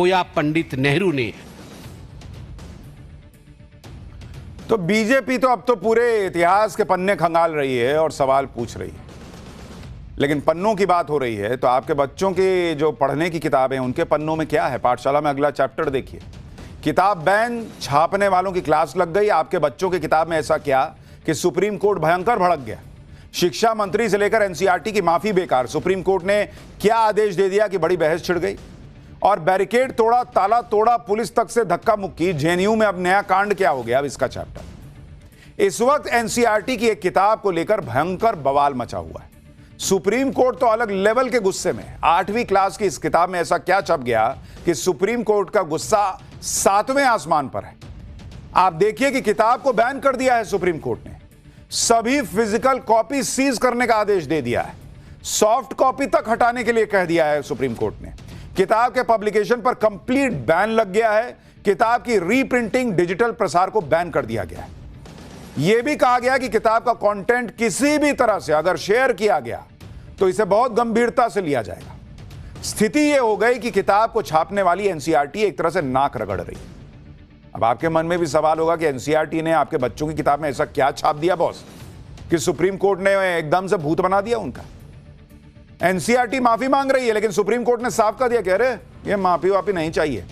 या पंडित नेहरू ने। तो बीजेपी तो अब तो पूरे इतिहास के पन्ने खंगाल रही है और सवाल पूछ रही है, लेकिन पन्नों की बात हो रही है तो आपके बच्चों की जो पढ़ने की किताबें हैं उनके पन्नों में क्या है? पाठशाला में अगला चैप्टर देखिए। किताब बैन, छापने वालों की क्लास लग गई। आपके बच्चों की किताब में ऐसा क्या कि सुप्रीम कोर्ट भयंकर भड़क गया। शिक्षा मंत्री से लेकर एनसीईआरटी की माफी बेकार। सुप्रीम कोर्ट ने क्या आदेश दे दिया कि बड़ी बहस छिड़ गई और बैरिकेड तोड़ा, ताला तोड़ा, पुलिस तक से धक्का मुक्की। जेएनयू में अब नया कांड क्या हो गया, अब इसका चैप्टर। इस वक्त एनसीईआरटी की एक किताब को लेकर भयंकर बवाल मचा हुआ है। सुप्रीम कोर्ट तो अलग लेवल के गुस्से में है। 8वीं क्लास की इस किताब में ऐसा क्या छप गया कि सुप्रीम कोर्ट का गुस्सा 7वें आसमान पर है। आप देखिए कि किताब को बैन कर दिया है सुप्रीम कोर्ट ने। सभी फिजिकल कॉपी सीज करने का आदेश दे दिया है। सॉफ्ट कॉपी तक हटाने के लिए कह दिया है सुप्रीम कोर्ट ने। किताब के पब्लिकेशन पर कंप्लीट बैन लग गया है। किताब की रीप्रिंटिंग, डिजिटल प्रसार को बैन कर दिया गया है। यह भी कहा गया कि किताब का कंटेंट किसी भी तरह से अगर शेयर किया गया तो इसे बहुत गंभीरता से लिया जाएगा। स्थिति यह हो गई कि किताब को छापने वाली एनसीईआरटी एक तरह से नाक रगड़ रही है। अब आपके मन में भी सवाल होगा कि एनसीईआरटी ने आपके बच्चों की किताब में ऐसा क्या छाप दिया बॉस कि सुप्रीम कोर्ट ने एकदम से भूत बना दिया उनका। एनसीईआरटी माफी मांग रही है, लेकिन सुप्रीम कोर्ट ने साफ कर दिया, कह रहे ये माफी वाफी नहीं चाहिए।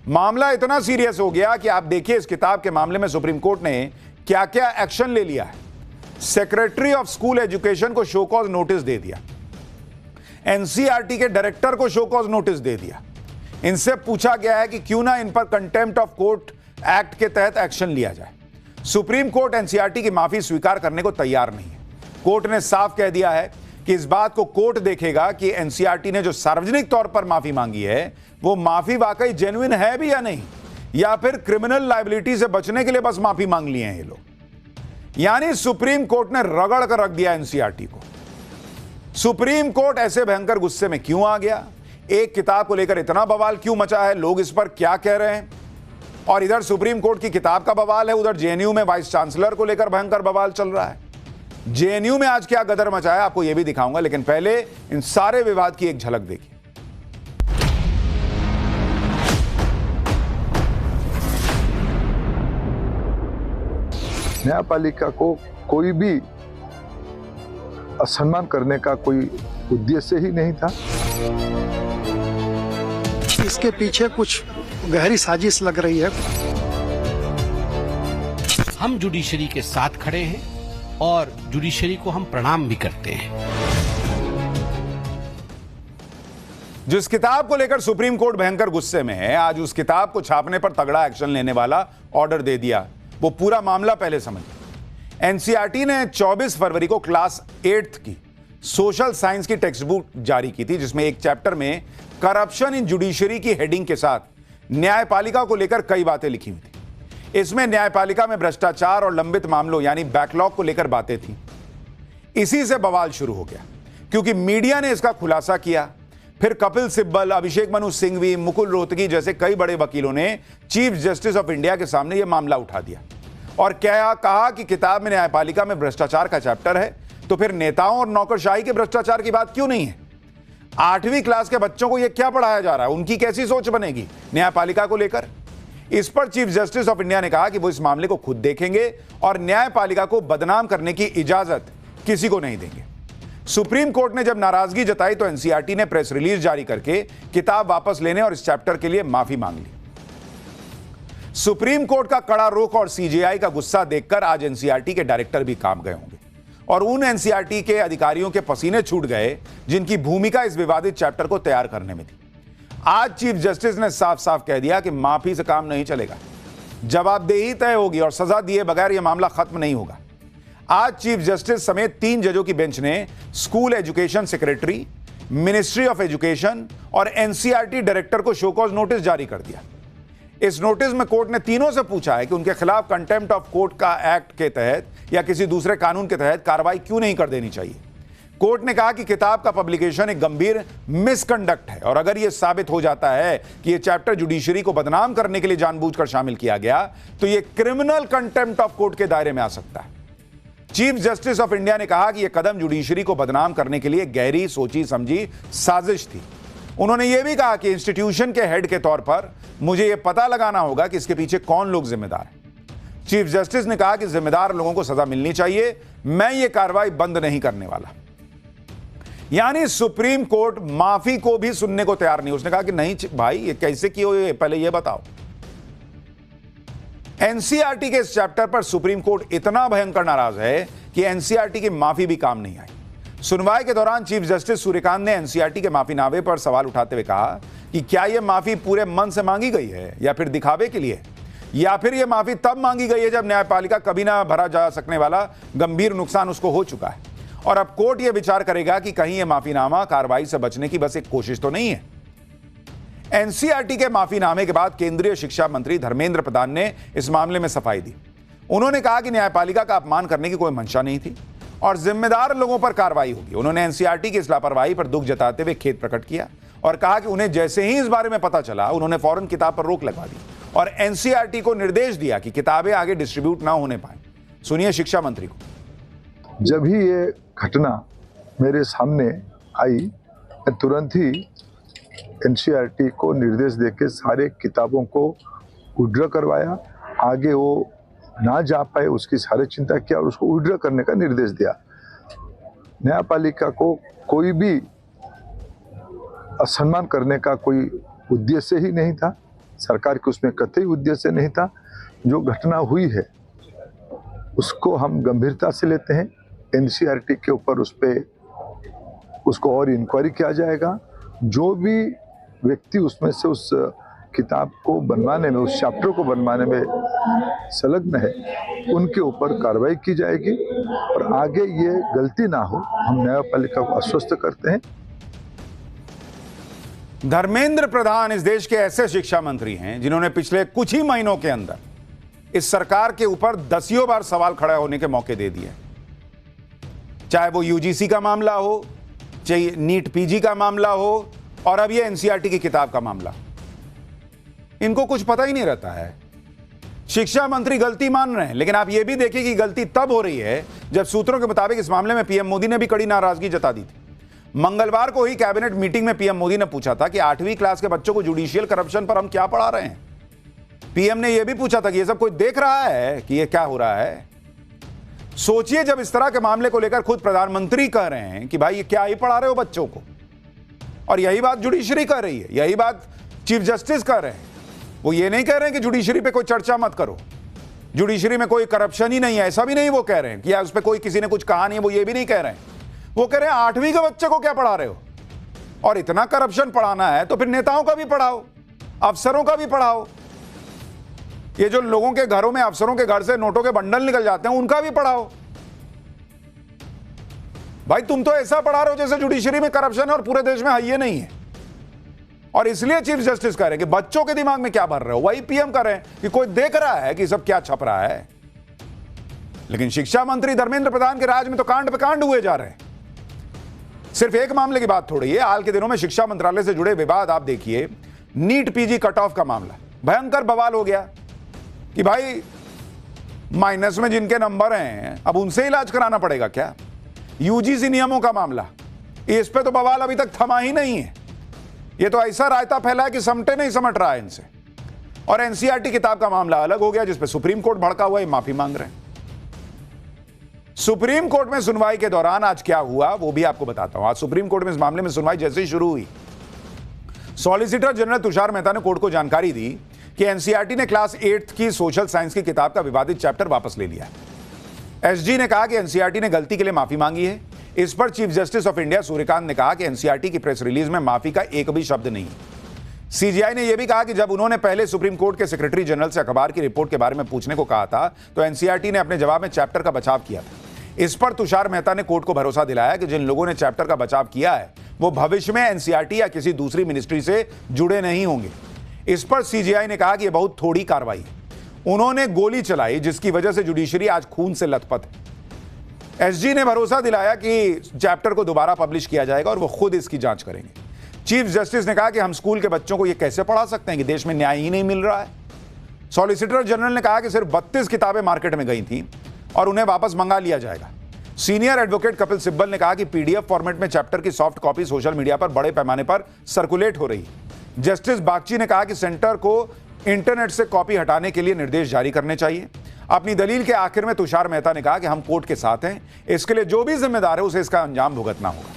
मामला इतना सीरियस हो गया कि आप देखिए इस किताब के मामले में सुप्रीम कोर्ट ने क्या क्या एक्शन ले लिया है। सेक्रेटरी ऑफ स्कूल एजुकेशन को शो कॉज नोटिस दे दिया। एनसीईआरटी के डायरेक्टर को शो कॉज नोटिस दे दिया। इनसे पूछा गया है कि क्यों ना इन पर कंटेम्प्ट ऑफ कोर्ट एक्ट के तहत एक्शन लिया जाए। सुप्रीम कोर्ट एनसीईआरटी की माफी स्वीकार करने को तैयार नहीं है। कोर्ट ने साफ कह दिया है कि इस बात को कोर्ट देखेगा कि एनसीईआरटी ने जो सार्वजनिक तौर पर माफी मांगी है वो माफी वाकई जेन्युइन है भी या नहीं, या फिर क्रिमिनल लायबिलिटी से बचने के लिए बस माफी मांग लिए हैं ये लोग। यानी सुप्रीम कोर्ट ने रगड़ कर रख दिया एनसीईआरटी को। सुप्रीम कोर्ट ऐसे भयंकर गुस्से में क्यों आ गया? एक किताब को लेकर इतना बवाल क्यों मचा है? लोग इस पर क्या कह रहे हैं? और इधर सुप्रीम कोर्ट की किताब का बवाल है, उधर जेएनयू में वाइस चांसलर को लेकर भयंकर बवाल चल रहा है। जेएनयू में आज क्या गदर मचा है आपको यह भी दिखाऊंगा, लेकिन पहले इन सारे विवाद की एक झलक देखिए। न्यायपालिका को कोई भी असम्मान करने का कोई उद्देश्य ही नहीं था। इसके पीछे कुछ गहरी साजिश लग रही है। हम जुडिशरी के साथ खड़े हैं और जुडिशरी को हम प्रणाम भी करते हैं। जिस किताब को लेकर सुप्रीम कोर्ट भयंकर गुस्से में है, आज उस किताब को छापने पर तगड़ा एक्शन लेने वाला ऑर्डर दे दिया। वो पूरा मामला पहले समझिए। एनसीईआरटी ने 24 फरवरी को क्लास 8th की सोशल साइंस की टेक्स्ट बुक जारी की थी, जिसमें एक चैप्टर में करप्शन इन जुडिशरी की हेडिंग के साथ न्यायपालिका को लेकर कई बातें लिखी हुई थी। इसमें न्यायपालिका में भ्रष्टाचार और लंबित मामलों यानी बैकलॉग को लेकर बातें थी। इसी से बवाल शुरू हो गया क्योंकि मीडिया ने इसका खुलासा किया। फिर कपिल सिब्बल, अभिषेक मनु सिंघवी, मुकुल रोहतगी जैसे कई बड़े वकीलों ने चीफ जस्टिस ऑफ इंडिया के सामने यह मामला उठा दिया और क्या कहा कि किताब में न्यायपालिका में भ्रष्टाचार का चैप्टर है, तो फिर नेताओं और नौकरशाही के भ्रष्टाचार की बात क्यों नहीं है? 8वीं क्लास के बच्चों को यह क्या पढ़ाया जा रहा है? उनकी कैसी सोच बनेगी न्यायपालिका को लेकर? इस पर चीफ जस्टिस ऑफ इंडिया ने कहा कि वो इस मामले को खुद देखेंगे और न्यायपालिका को बदनाम करने की इजाजत किसी को नहीं देंगे। सुप्रीम कोर्ट ने जब नाराजगी जताई तो एनसीईआरटी ने प्रेस रिलीज जारी करके किताब वापस लेने और इस चैप्टर के लिए माफी मांग ली। सुप्रीम कोर्ट का कड़ा रुख और सीजेआई का गुस्सा देखकर आज एनसीईआरटी के डायरेक्टर भी काम गए होंगे और उन एनसीईआरटी के अधिकारियों के पसीने छूट गए जिनकी भूमिका इस विवादित चैप्टर को तैयार करने में थी। आज चीफ जस्टिस ने साफ साफ कह दिया कि माफी से काम नहीं चलेगा, जवाबदेही तय होगी और सजा दिए बगैर यह मामला खत्म नहीं होगा। आज चीफ जस्टिस समेत 3 जजों की बेंच ने school education secretary, ministry of education और एनसीईआरटी डायरेक्टर को शो कॉज नोटिस जारी कर दिया। इस नोटिस में कोर्ट ने तीनों से पूछा है कि उनके खिलाफ कंटेम्प्ट ऑफ कोर्ट का एक्ट के तहत या किसी दूसरे कानून के तहत कार्रवाई क्यों नहीं कर देनी चाहिए। कोर्ट ने कहा कि किताब का पब्लिकेशन एक गंभीर मिसकंडक्ट है और अगर यह साबित हो जाता है कि यह चैप्टर जुडिशरी को बदनाम करने के लिए जानबूझकर शामिल किया गया तो यह क्रिमिनल कंटेम्प्ट ऑफ कोर्ट के दायरे में आ सकता है। चीफ जस्टिस ऑफ इंडिया ने कहा कि यह कदम जुडिशरी को बदनाम करने के लिए गहरी सोची समझी साजिश थी उन्होंने यह भी कहा कि इंस्टीट्यूशन के हेड के तौर पर मुझे यह पता लगाना होगा कि इसके पीछे कौन लोग जिम्मेदार हैं। चीफ जस्टिस ने कहा कि जिम्मेदार लोगों को सजा मिलनी चाहिए, मैं ये कार्रवाई बंद नहीं करने वाला। यानी सुप्रीम कोर्ट माफी को भी सुनने को तैयार नहीं। उसने कहा कि नहीं भाई, ये कैसे किए हुए, पहले ये बताओ। एनसीईआरटी के इस चैप्टर पर सुप्रीम कोर्ट इतना भयंकर नाराज है कि एनसीईआरटी की माफी भी काम नहीं आई। सुनवाई के दौरान चीफ जस्टिस सूर्यकांत ने एनसीईआरटी के माफीनामे पर सवाल उठाते हुए कहा कि क्या यह माफी पूरे मन से मांगी गई है या फिर दिखावे के लिए, या फिर यह माफी तब मांगी गई है जब न्यायपालिका कभी ना भरा जा सकने वाला गंभीर नुकसान उसको हो चुका है, और अब कोर्ट यह विचार करेगा कि कहीं यह माफीनामा कार्रवाई से बचने की बस एक कोशिश तो नहीं है। एनसीईआरटी के माफीनामे के बाद केंद्रीय शिक्षा मंत्री धर्मेंद्र प्रधान ने इस मामले में सफाई दी। उन्होंने कहा कि न्यायपालिका का अपमान करने की कोई मंशा नहीं थी और जिम्मेदार लोगों पर कार्रवाई होगी। उन्होंने एनसीईआरटी की इस लापरवाही पर दुख जताते हुए खेद प्रकट किया और कहा कि उन्हें जैसे ही इस बारे में पता चला, उन्होंने फौरन किताब पर रोक लगवा दी और एनसीईआरटी को निर्देश दिया कि किताबें आगे डिस्ट्रीब्यूट ना होने पाए। सुनिए शिक्षा मंत्री को। जब ही ये घटना मेरे सामने आई, मैं तुरंत ही एनसीईआरटी को निर्देश देके सारे किताबों को विड्रॉ करवाया। आगे वो ना जा पाए उसकी सारी चिंता किया और उसको विड्रॉ करने का निर्देश दिया। न्यायपालिका को कोई भी असम्मान करने का कोई उद्देश्य ही नहीं था, सरकार के उसमें कतई उद्देश्य नहीं था। जो घटना हुई है उसको हम गंभीरता से लेते हैं। एनसीईआरटी के ऊपर उसको और इंक्वायरी किया जाएगा। जो भी व्यक्ति उसमें से उस किताब को बनवाने में, उस चैप्टर को बनवाने में संलग्न है, उनके ऊपर कार्रवाई की जाएगी और आगे ये गलती ना हो, हम न्यायपालिका को आश्वस्त करते हैं। धर्मेंद्र प्रधान इस देश के ऐसे शिक्षा मंत्री हैं जिन्होंने पिछले कुछ ही महीनों के अंदर इस सरकार के ऊपर दसियों बार सवाल खड़ा होने के मौके दे दिए। चाहे वो यूजीसी का मामला हो, चाहे नीट पीजी का मामला हो, और अब ये एनसीईआरटी की किताब का मामला। इनको कुछ पता ही नहीं रहता है। शिक्षा मंत्री गलती मान रहे हैं, लेकिन आप ये भी देखिए कि गलती तब हो रही है जब सूत्रों के मुताबिक इस मामले में पीएम मोदी ने भी कड़ी नाराजगी जता दी थी। मंगलवार को ही कैबिनेट मीटिंग में पीएम मोदी ने पूछा था कि 8वीं क्लास के बच्चों को जुडिशियल करप्शन पर हम क्या पढ़ा रहे हैं। पीएम ने यह भी पूछा था कि यह सब कोई देख रहा है कि यह क्या हो रहा है। सोचिए, जब इस तरह के मामले को लेकर खुद प्रधानमंत्री कह रहे हैं कि भाई ये क्या ही पढ़ा रहे हो बच्चों को, और यही बात जुडिशरी कर रही है, यही बात चीफ जस्टिस कर रहे हैं। वो ये नहीं कह रहे हैं कि जुडिशरी पे कोई चर्चा मत करो, जुडिशरी में कोई करप्शन ही नहीं है, ऐसा भी नहीं वो कह रहे हैं कि या उस पर कोई किसी ने कुछ कहा नहीं है, वो ये भी नहीं कह रहे हैं। वो कह रहे हैं 8वीं के बच्चे को क्या पढ़ा रहे हो, और इतना करप्शन पढ़ाना है तो फिर नेताओं का भी पढ़ाओ, अफसरों का भी पढ़ाओ। ये जो लोगों के घरों में, अफसरों के घर से नोटों के बंडल निकल जाते हैं, उनका भी पढ़ाओ। भाई तुम तो ऐसा पढ़ा रहे हो जैसे जुडिशरी में करप्शन है और पूरे देश में है नहीं है। और इसलिए चीफ जस्टिस कह रहे हैं कि बच्चों के दिमाग में क्या भर रहे हो। वही पीएम कह रहे हैं कि कोई देख रहा है कि सब क्या छप रहा है। लेकिन शिक्षा मंत्री धर्मेंद्र प्रधान के राज में तो कांड पे कांड हुए जा रहे हैं। सिर्फ एक मामले की बात थोड़ी है। हाल के दिनों में शिक्षा मंत्रालय से जुड़े विवाद आप देखिए। नीट पीजी कट ऑफ का मामला भयंकर बवाल हो गया कि भाई माइनस में जिनके नंबर हैं अब उनसे इलाज कराना पड़ेगा क्या। यूजीसी नियमों का मामला, इस पे तो बवाल अभी तक थमा ही नहीं है। ये तो ऐसा रायता फैला है कि समटे नहीं समट रहा है इनसे। और एनसीईआरटी किताब का मामला अलग हो गया, जिसपे सुप्रीम कोर्ट भड़का हुआ है, माफी मांग रहे हैं। सुप्रीम कोर्ट में सुनवाई के दौरान आज क्या हुआ वो भी आपको बताता हूं। आज सुप्रीम कोर्ट में इस मामले में सुनवाई जैसे ही शुरू हुई, सॉलिसिटर जनरल तुषार मेहता ने कोर्ट को जानकारी दी कि एनसीईआरटी ने क्लास 8th की सोशल साइंस की किताब का विवादित चैप्टर वापस ले लिया है। एसजी ने कहा कि एनसीईआरटी ने गलती के लिए माफी मांगी है। इस पर chief justice of India Suryakant ने कहा कि एनसीईआरटी की प्रेस रिलीज में माफी का एक भी शब्द नहीं है। सीजीआई ने यह भी कहा कि जब उन्होंने पहले सुप्रीम कोर्ट के सेक्रेटरी जनरल से अखबार की रिपोर्ट के बारे में पूछने को कहा था तो एनसीईआरटी ने अपने जवाब में चैप्टर का बचाव किया था। इस पर तुषार मेहता ने कोर्ट को भरोसा दिलाया कि जिन लोगों ने चैप्टर का बचाव किया है वो भविष्य में एनसीईआरटी या किसी दूसरी मिनिस्ट्री से जुड़े नहीं होंगे। इस पर सीजीआई ने कहा कि यह बहुत थोड़ी कार्रवाई है। उन्होंने गोली चलाई जिसकी वजह से जुडिशरी आज खून से लथपथ है। एसजी ने भरोसा दिलाया कि चैप्टर को दोबारा पब्लिश किया जाएगा और वो खुद इसकी जांच करेंगे। चीफ जस्टिस ने कहा कि हम स्कूल के बच्चों को ये कैसे पढ़ा सकते हैं कि देश में न्याय ही नहीं मिल रहा है। सॉलिसिटर जनरल ने कहा कि सिर्फ 32 किताबें मार्केट में गई थी और उन्हें वापस मंगा लिया जाएगा। सीनियर एडवोकेट कपिल सिब्बल ने कहा कि पीडीएफ फॉर्मेट में चैप्टर की सॉफ्ट कॉपी सोशल मीडिया पर बड़े पैमाने पर सर्कुलेट हो रही है। जस्टिस बागची ने कहा कि सेंटर को इंटरनेट से कॉपी हटाने के लिए निर्देश जारी करने चाहिए। अपनी दलील के आखिर में तुषार मेहता ने कहा कि हम कोर्ट के साथ हैं, इसके लिए जो भी जिम्मेदार है उसे इसका अंजाम भुगतना होगा।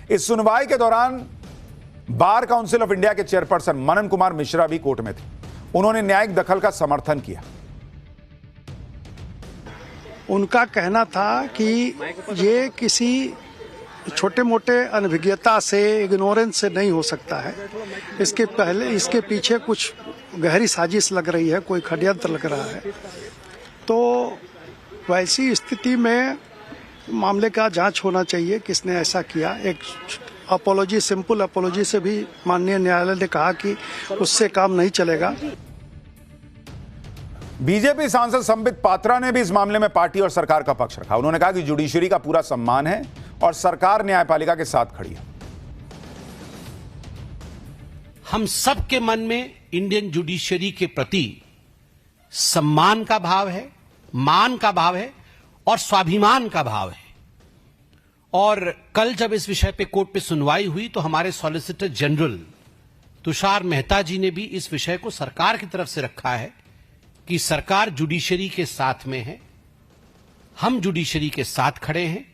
इस सुनवाई के दौरान बार काउंसिल ऑफ इंडिया के चेयरपर्सन मनन कुमार मिश्रा भी कोर्ट में थे। उन्होंने न्यायिक दखल का समर्थन किया। उनका कहना था कि ये किसी छोटे मोटे अनभिज्ञता से, इग्नोरेंस से नहीं हो सकता है। इसके पीछे कुछ गहरी साजिश लग रही है, कोई षड्यंत्र लग रहा है। तो वैसी स्थिति में मामले का जांच होना चाहिए, किसने ऐसा किया। एक अपोलॉजी, सिंपल अपोलॉजी से भी माननीय न्यायालय ने कहा कि उससे काम नहीं चलेगा। बीजेपी सांसद संबित पात्रा ने भी इस मामले में पार्टी और सरकार का पक्ष रखा। उन्होंने कहा कि जुडिशरी का पूरा सम्मान है और सरकार न्यायपालिका के साथ खड़ी है। हम सबके मन में इंडियन जुडिशरी के प्रति सम्मान का भाव है, मान का भाव है और स्वाभिमान का भाव है। और कल जब इस विषय पे कोर्ट पे सुनवाई हुई तो हमारे सॉलिसिटर जनरल तुषार मेहता जी ने भी इस विषय को सरकार की तरफ से रखा है कि सरकार जुडिशरी के साथ में है, हम जुडिशरी के साथ खड़े हैं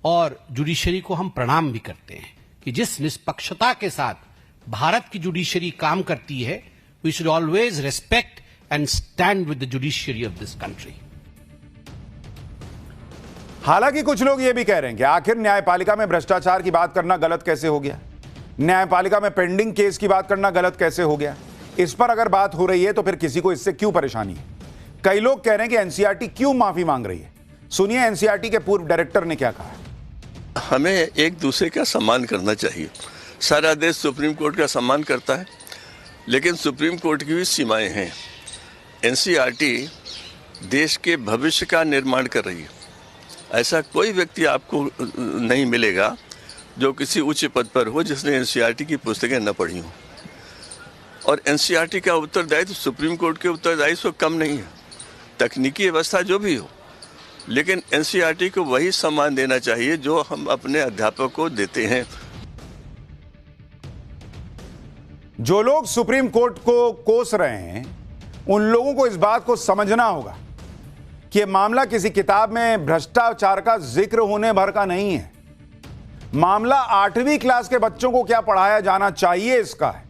और जुडिशरी को हम प्रणाम भी करते हैं कि जिस निष्पक्षता के साथ भारत की जुडिशरी काम करती है, we should always respect and stand with the judiciary of this country. हालांकि कुछ लोग यह भी कह रहे हैं कि आखिर न्यायपालिका में भ्रष्टाचार की बात करना गलत कैसे हो गया, न्यायपालिका में पेंडिंग केस की बात करना गलत कैसे हो गया। इस पर अगर बात हो रही है तो फिर किसी को इससे क्यों परेशानी है। कई लोग कह रहे हैं कि एनसीईआरटी क्यों माफी मांग रही है। सुनिए एनसीईआरटी के पूर्व डायरेक्टर ने क्या कहा। हमें एक दूसरे का सम्मान करना चाहिए। सारा देश सुप्रीम कोर्ट का सम्मान करता है, लेकिन सुप्रीम कोर्ट की भी सीमाएं हैं। एनसीईआरटी देश के भविष्य का निर्माण कर रही है। ऐसा कोई व्यक्ति आपको नहीं मिलेगा जो किसी उच्च पद पर हो जिसने एनसीईआरटी की पुस्तकें न पढ़ी हों। और एनसीईआरटी का उत्तरदायित्व सुप्रीम कोर्ट के उत्तरदायित्व कम नहीं है। तकनीकी व्यवस्था जो भी हो, लेकिन एनसीईआरटी को वही सम्मान देना चाहिए जो हम अपने अध्यापक को देते हैं। जो लोग सुप्रीम कोर्ट को कोस रहे हैं उन लोगों को इस बात को समझना होगा कि यह मामला किसी किताब में भ्रष्टाचार का जिक्र होने भर का नहीं है। मामला 8वीं क्लास के बच्चों को क्या पढ़ाया जाना चाहिए इसका है।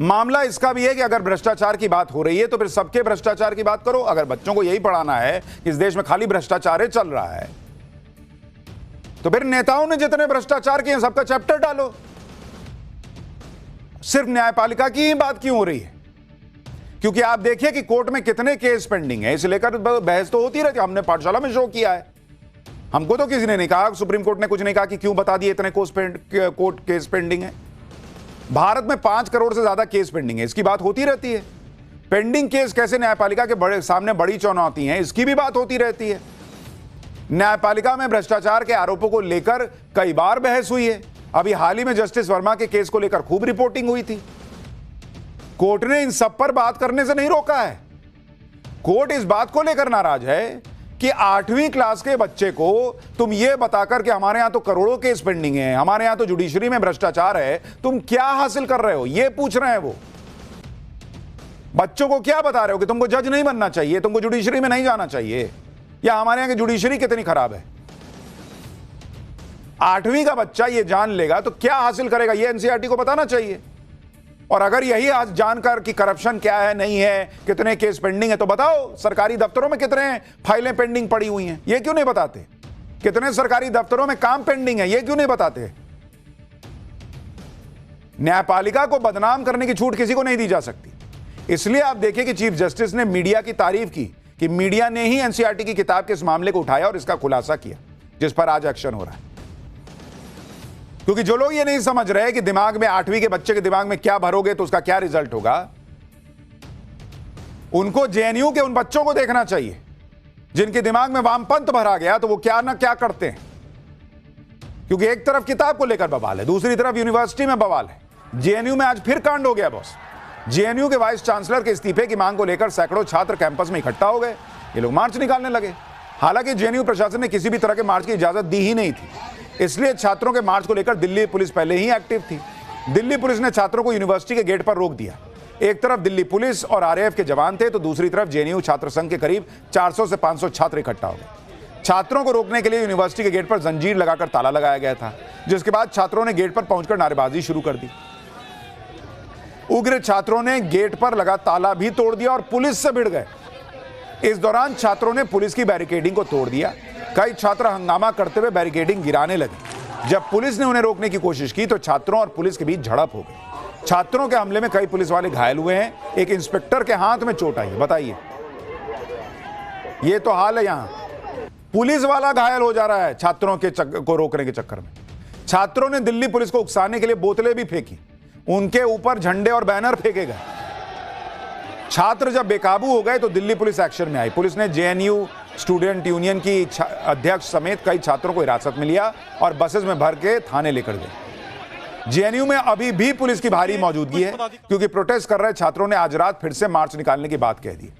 मामला इसका भी है कि अगर भ्रष्टाचार की बात हो रही है तो फिर सबके भ्रष्टाचार की बात करो। अगर बच्चों को यही पढ़ाना है कि इस देश में खाली भ्रष्टाचार चल रहा है तो फिर नेताओं ने जितने भ्रष्टाचार किए सबका चैप्टर डालो। सिर्फ न्यायपालिका की ही बात क्यों हो रही है? क्योंकि आप देखिए कि कोर्ट में कितने केस पेंडिंग है, इसे लेकर बहस तो होती रहती है। हमने पाठशाला में शो किया है, हमको तो किसी ने नहीं कहा, सुप्रीम कोर्ट ने कुछ नहीं कहा कि क्यों बता दिए इतने कोर्ट केस पेंडिंग है। भारत में 5 करोड़ से ज्यादा केस पेंडिंग है, इसकी बात होती रहती है। पेंडिंग केस कैसे न्यायपालिका के सामने बड़ी चुनौती है, इसकी भी बात होती रहती है। न्यायपालिका में भ्रष्टाचार के आरोपों को लेकर कई बार बहस हुई है। अभी हाल ही में जस्टिस वर्मा के केस को लेकर खूब रिपोर्टिंग हुई थी। कोर्ट ने इन सब पर बात करने से नहीं रोका है। कोर्ट इस बात को लेकर नाराज है कि 8वीं क्लास के बच्चे को तुम यह बताकर कि हमारे यहां तो करोड़ों केस पेंडिंग है, हमारे यहां तो जुडिशरी में भ्रष्टाचार है, तुम क्या हासिल कर रहे हो, यह पूछ रहे हैं वो। बच्चों को क्या बता रहे हो कि तुमको जज नहीं बनना चाहिए, तुमको जुडिशरी में नहीं जाना चाहिए, या हमारे यहां की जुडिशरी कितनी खराब है। 8वीं का बच्चा यह जान लेगा तो क्या हासिल करेगा, यह एनसीईआरटी को बताना चाहिए। और अगर यही आज जानकर कि करप्शन क्या है, नहीं है, कितने केस पेंडिंग है, तो बताओ सरकारी दफ्तरों में कितने फाइलें पेंडिंग पड़ी हुई हैं, ये क्यों नहीं बताते? कितने सरकारी दफ्तरों में काम पेंडिंग है, ये क्यों नहीं बताते? न्यायपालिका को बदनाम करने की छूट किसी को नहीं दी जा सकती। इसलिए आप देखिए कि चीफ जस्टिस ने मीडिया की तारीफ की कि मीडिया ने ही एनसीईआरटी की किताब के इस मामले को उठाया और इसका खुलासा किया, जिस पर आज एक्शन हो रहा है। क्योंकि जो लोग ये नहीं समझ रहे कि दिमाग में 8वीं के बच्चे के दिमाग में क्या भरोगे तो उसका क्या रिजल्ट होगा, उनको जेएनयू के उन बच्चों को देखना चाहिए जिनके दिमाग में वामपंथ भरा गया तो वो क्या ना क्या करते हैं। क्योंकि एक तरफ किताब को लेकर बवाल है, दूसरी तरफ यूनिवर्सिटी में बवाल है। जेएनयू में आज फिर कांड हो गया बॉस। जेएनयू के वाइस चांसलर के इस्तीफे की मांग को लेकर सैकड़ों छात्र कैंपस में इकट्ठा हो गए। ये लोग मार्च निकालने लगे। हालांकि जेएनयू प्रशासन ने किसी भी तरह के मार्च की इजाजत दी ही नहीं थी, इसलिए छात्रों के मार्च को लेकर दिल्ली पुलिस पहले ही एक्टिव थी। दिल्ली पुलिस ने छात्रों को यूनिवर्सिटी के गेट पर रोक दिया। एक तरफ दिल्ली पुलिस और आरएएफ के जवान थे, तो दूसरी तरफ जेएनयू छात्र संघ के करीब 400 से 500 छात्र इकट्ठा हो गए। छात्रों को रोकने के लिए यूनिवर्सिटी के गेट पर जंजीर लगाकर ताला लगाया गया था, जिसके बाद छात्रों ने गेट पर पहुंचकर नारेबाजी शुरू कर दी। उग्र छात्रों ने गेट पर लगा ताला भी तोड़ दिया और पुलिस से भिड़ गए। इस दौरान छात्रों ने पुलिस की बैरिकेडिंग को तोड़ दिया। कई छात्र हंगामा करते हुए बैरिकेडिंग गिराने लगे। जब पुलिस ने उन्हें रोकने की कोशिश की तो छात्रों और पुलिस के बीच झड़प हो गई। छात्रों के हमले में कई पुलिस वाले घायल हुए हैं। एक इंस्पेक्टर के हाथ में चोट आई है। बताइए, ये तो हाल है यहां। पुलिस वाला घायल हो जा रहा है छात्रों को रोकने के चक्कर में। छात्रों ने दिल्ली पुलिस को उकसाने के लिए बोतलें भी फेंकी, उनके ऊपर झंडे और बैनर फेंके गए। छात्र जब बेकाबू हो गए तो दिल्ली पुलिस एक्शन में आई। पुलिस ने जेएनयू स्टूडेंट यूनियन की अध्यक्ष समेत कई छात्रों को हिरासत में लिया और बसेस में भर के थाने लेकर गए। जेएनयू में अभी भी पुलिस की भारी मौजूदगी है, क्योंकि प्रोटेस्ट कर रहे छात्रों ने आज रात फिर से मार्च निकालने की बात कह दी।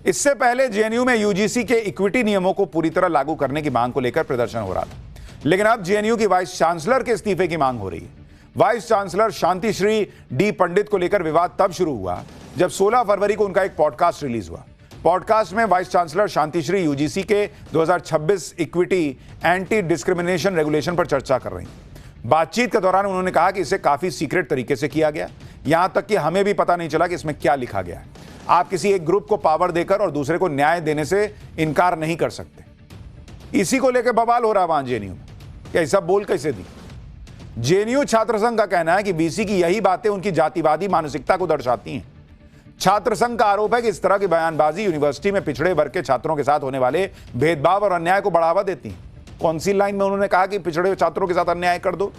इससे पहले जेएनयू में यूजीसी के इक्विटी नियमों को पूरी तरह लागू करने की मांग को लेकर प्रदर्शन हो रहा था, लेकिन अब जेएनयू की वाइस चांसलर के इस्तीफे की मांग हो रही है। वाइस चांसलर शांतिश्री डी पंडित को लेकर विवाद तब शुरू हुआ जब 16 फरवरी को उनका एक पॉडकास्ट रिलीज हुआ। पॉडकास्ट में वाइस चांसलर शांतिश्री यूजीसी के 2026 इक्विटी एंटी डिस्क्रिमिनेशन रेगुलेशन पर चर्चा कर रही हैं। बातचीत के दौरान उन्होंने कहा कि इसे काफी सीक्रेट तरीके से किया गया, यहां तक कि हमें भी पता नहीं चला कि इसमें क्या लिखा गया है। आप किसी एक ग्रुप को पावर देकर और दूसरे को न्याय देने से इनकार नहीं कर सकते। इसी को लेकर बवाल हो रहा वहां जेएनयू में, क्या ऐसा बोल कैसे दी। जेएनयू छात्र संघ का कहना है कि बीसी की यही बातें उनकी जातिवादी मानसिकता को दर्शाती हैं। छात्र संघ का आरोप है कि इस तरह की बयानबाजी यूनिवर्सिटी में पिछड़े वर्ग के छात्रों के साथ होने वाले भेदभाव और अन्याय को बढ़ावा देती है। कौन सी लाइन में उन्होंने कहा कि पिछड़े छात्रों के साथ अन्याय कर दो।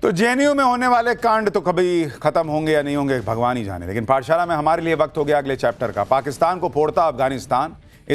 तो जेएनयू में होने वाले कांड तो कभी खत्म होंगे या नहीं होंगे भगवान ही जाने, लेकिन पाठशाला में हमारे लिए वक्त हो गया अगले चैप्टर का। पाकिस्तान को फोड़ता अफगानिस्तान,